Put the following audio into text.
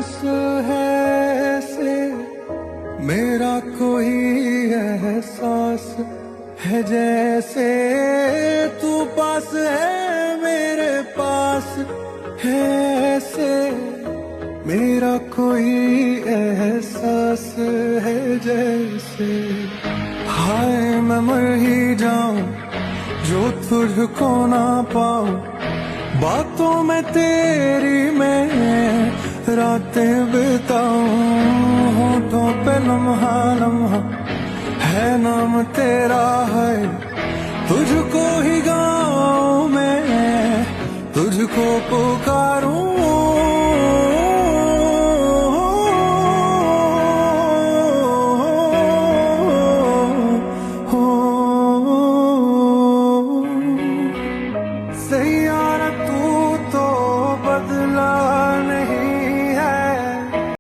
पास है ऐसे मेरा कोई एहसास है, जैसे तू पास है मेरे पास है ऐसे मेरा कोई एहसास है, जैसे हाय मैं मर ही जाऊं जो तुझको ना पाऊं, बातों में तेरी मैं रातें बिताऊं, होठों पे लम्हा लम्हा है नाम तेरा है, तुझको ही गाऊं मैं तुझको पुकारूं